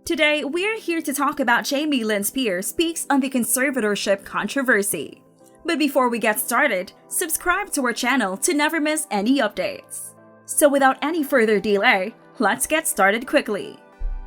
Today, we're here to talk about Lynn Spears speaks on the conservatorship controversy. But before we get started, subscribe to our channel to never miss any updates. So without any further delay, let's get started quickly.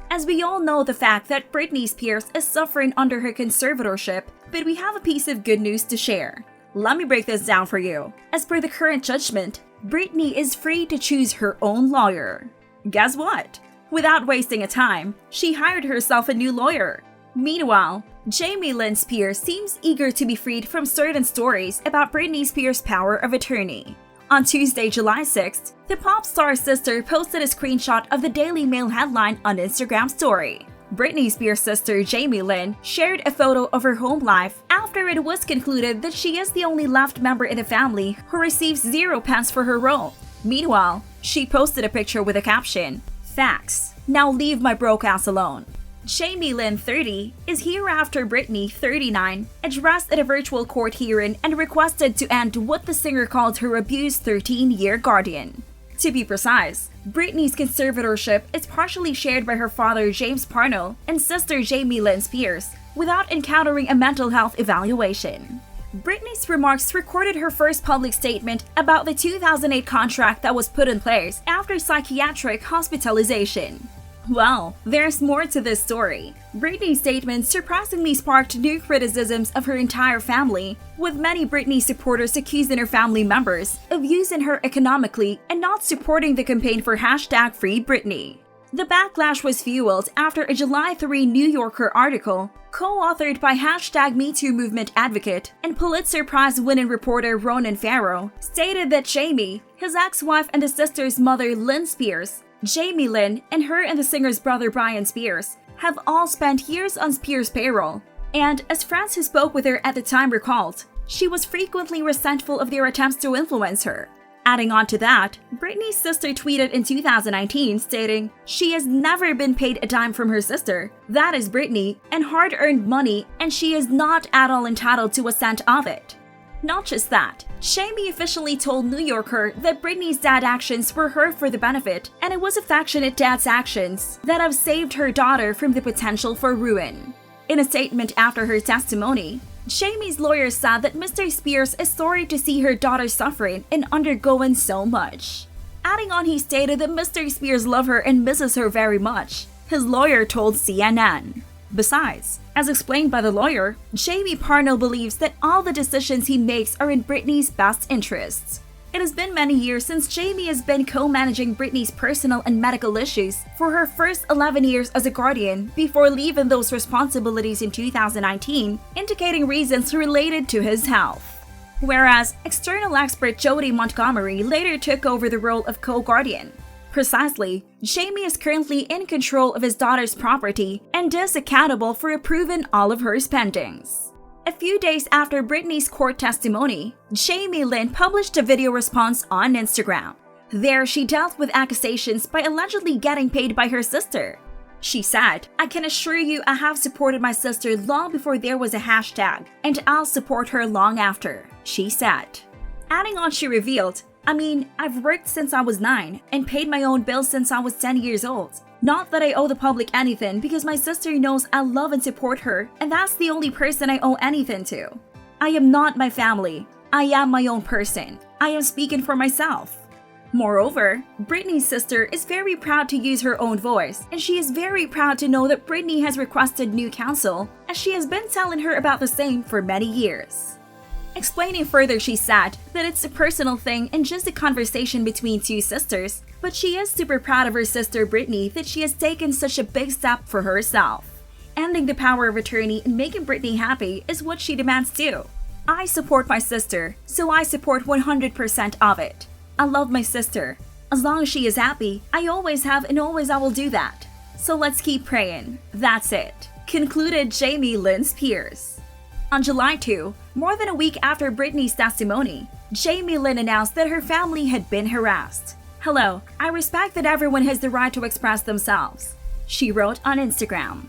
As we all know the fact that Britney Spears is suffering under her conservatorship, but we have a piece of good news to share. Let me break this down for you. As per the current judgment, Britney is free to choose her own lawyer. Guess what? Without wasting a time, she hired herself a new lawyer. Meanwhile, Lynn Spears seems eager to be freed from certain stories about Britney Spears' power of attorney. On Tuesday, July 6th, the pop star's sister posted a screenshot of the Daily Mail headline on Instagram story. Britney Spears' sister Lynn shared a photo of her home life after it was concluded that she is the only left member in the family who receives 0 pence for her role. Meanwhile, she posted a picture with a caption, "Facts. Now leave my broke ass alone." Lynn, 30, is here after Britney, 39, addressed at a virtual court hearing and requested to end what the singer called her abused 13-year guardian. To be precise, Britney's conservatorship is partially shared by her father James Parnell and sister Lynn Spears, without encountering a mental health evaluation. Britney's remarks recorded her first public statement about the 2008 contract that was put in place after psychiatric hospitalization. Well, there's more to this story. Britney's statement surprisingly sparked new criticisms of her entire family, with many Britney supporters accusing her family members of using her economically and not supporting the campaign for #FreeBritney. The backlash was fueled after a July 3 New Yorker article, co-authored by #MeToo movement advocate and Pulitzer Prize-winning reporter Ronan Farrow, stated that Jamie, his ex-wife and the sister's mother Lynn Spears, Lynn, and her and the singer's brother Brian Spears, have all spent years on Spears' payroll, and as friends who spoke with her at the time recalled, she was frequently resentful of their attempts to influence her. Adding on to that, Britney's sister tweeted in 2019 stating, "She has never been paid a dime from her sister. That is Britney, and hard-earned money, and she is not at all entitled to a cent of it." Not just that, Jamie officially told New Yorker that Britney's dad's actions were her for the benefit, and it was affectionate dad's actions that have saved her daughter from the potential for ruin. In a statement after her testimony, Jamie's lawyer said that Mr. Spears is sorry to see her daughter suffering and undergoing so much. Adding on, he stated that Mr. Spears loves her and misses her very much, his lawyer told CNN. Besides, as explained by the lawyer, Jamie Parnell believes that all the decisions he makes are in Britney's best interests. It has been many years since Jamie has been co-managing Britney's personal and medical issues for her first 11 years as a guardian before leaving those responsibilities in 2019, indicating reasons related to his health. Whereas, external expert Jody Montgomery later took over the role of co-guardian. Precisely, Jamie is currently in control of his daughter's property and is accountable for approving all of her spendings. A few days after Britney's court testimony, Lynn published a video response on Instagram. There, she dealt with accusations by allegedly getting paid by her sister. She said, "I can assure you I have supported my sister long before there was a hashtag, and I'll support her long after," she said. Adding on, she revealed, I've worked since I was 9 and paid my own bills since I was 10 years old. Not that I owe the public anything because my sister knows I love and support her, and that's the only person I owe anything to. I am not my family. I am my own person. I am speaking for myself." Moreover, Britney's sister is very proud to use her own voice, and she is very proud to know that Britney has requested new counsel, as she has been telling her about the same for many years. Explaining further, she said that it's a personal thing and just a conversation between two sisters, but she is super proud of her sister Britney that she has taken such a big step for herself. Ending the power of attorney and making Britney happy is what she demands too. "I support my sister, so I support 100% of it. I love my sister. As long as she is happy, I always have and always I will do that. So let's keep praying. That's it," concluded Lynn Spears. On July 2, more than a week after Britney's testimony, Lynn announced that her family had been harassed. "Hello, I respect that everyone has the right to express themselves," she wrote on Instagram.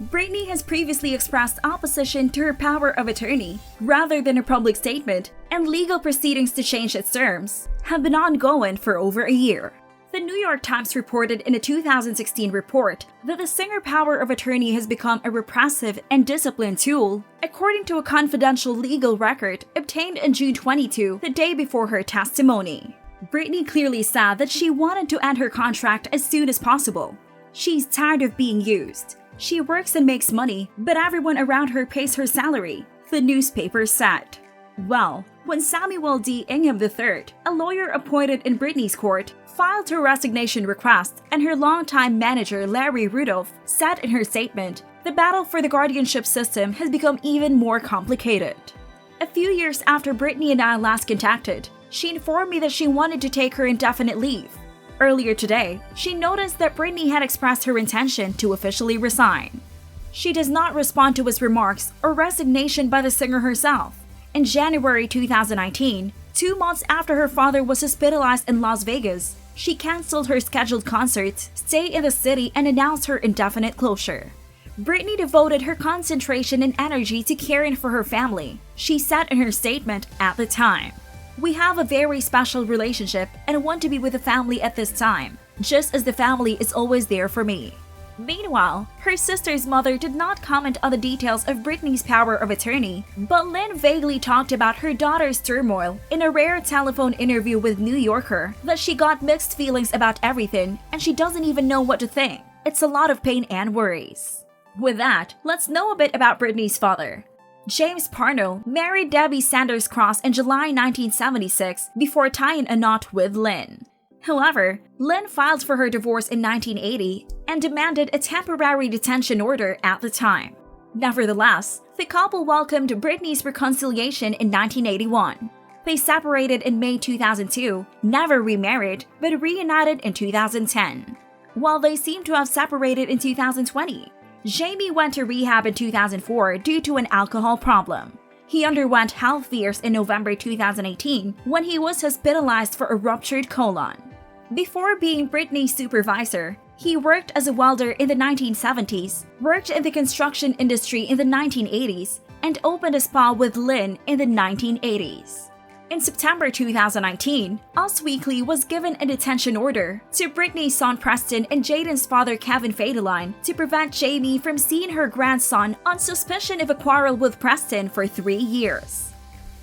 Britney has previously expressed opposition to her power of attorney rather than a public statement, and legal proceedings to change its terms have been ongoing for over a year. The New York Times reported in a 2016 report that the singer power of attorney has become a repressive and discipline tool, according to a confidential legal record obtained on June 22, the day before her testimony. Britney clearly said that she wanted to end her contract as soon as possible. She's tired of being used. She works and makes money, but everyone around her pays her salary, the newspaper said. Well, when Samuel D. Ingham III, a lawyer appointed in Britney's court, filed her resignation request, and her longtime manager Larry Rudolph said in her statement, the battle for the guardianship system has become even more complicated. A few years after Britney and I last contacted, she informed me that she wanted to take her indefinite leave. Earlier today, she noticed that Britney had expressed her intention to officially resign. She does not respond to his remarks or resignation by the singer herself. In January 2019, 2 months after her father was hospitalized in Las Vegas, she canceled her scheduled concerts, stayed in the city, and announced her indefinite closure. Britney devoted her concentration and energy to caring for her family, she said in her statement at the time. We have a very special relationship and want to be with the family at this time, just as the family is always there for me. Meanwhile, her sister's mother did not comment on the details of Britney's power of attorney, but Lynn vaguely talked about her daughter's turmoil in a rare telephone interview with New Yorker that she got mixed feelings about everything and she doesn't even know what to think. It's a lot of pain and worries. With that, let's know a bit about Britney's father. James Parnell married Debbie Sanders Cross in July 1976 before tying a knot with Lynn. However, Lynn filed for her divorce in 1980 and demanded a temporary detention order at the time. Nevertheless, the couple welcomed Britney's reconciliation in 1981. They separated in May 2002, never remarried, but reunited in 2010. While they seem to have separated in 2020, Jamie went to rehab in 2004 due to an alcohol problem. He underwent health fears in November 2018 when he was hospitalized for a ruptured colon. Before being Britney's supervisor, he worked as a welder in the 1970s, worked in the construction industry in the 1980s, and opened a spa with Lynn in the 1980s. In September 2019, Us Weekly was given a detention order to Britney's son Preston and Jaden's father Kevin Federline to prevent Jamie from seeing her grandson on suspicion of a quarrel with Preston for 3 years.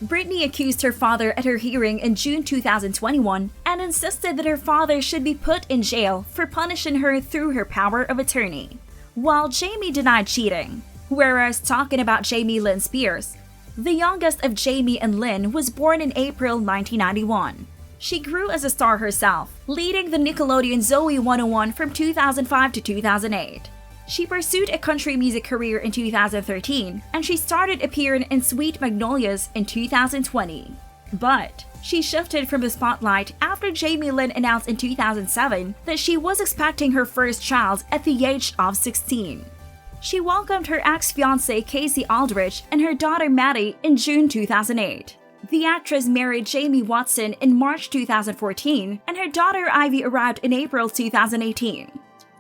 Britney accused her father at her hearing in June 2021 and insisted that her father should be put in jail for punishing her through her power of attorney, while Jamie denied cheating. Whereas talking about Jamie Lynn Spears, the youngest of Jamie and Lynn was born in April 1991. She grew as a star herself, leading the Nickelodeon Zoe 101 from 2005 to 2008. She pursued a country music career in 2013, and she started appearing in Sweet Magnolias in 2020. But she shifted from the spotlight after Jamie Lynn announced in 2007 that she was expecting her first child at the age of 16. She welcomed her ex-fiancé Casey Aldrich and her daughter Maddie in June 2008. The actress married Jamie Watson in March 2014, and her daughter Ivy arrived in April 2018.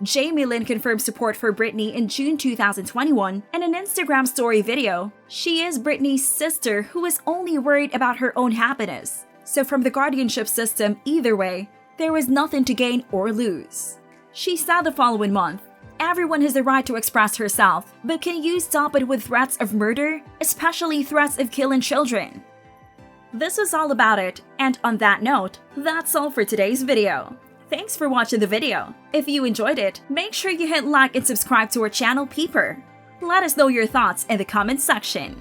Jamie Lynn confirmed support for Britney in June 2021 in an Instagram story video. She is Britney's sister who is only worried about her own happiness. So from the guardianship system, either way, there is nothing to gain or lose. She said the following month, "Everyone has the right to express herself, but can you stop it with threats of murder, especially threats of killing children?" This is all about it, and on that note, that's all for today's video. Thanks for watching the video. If you enjoyed it, make sure you hit like and subscribe to our channel Peeper. Let us know your thoughts in the comment section.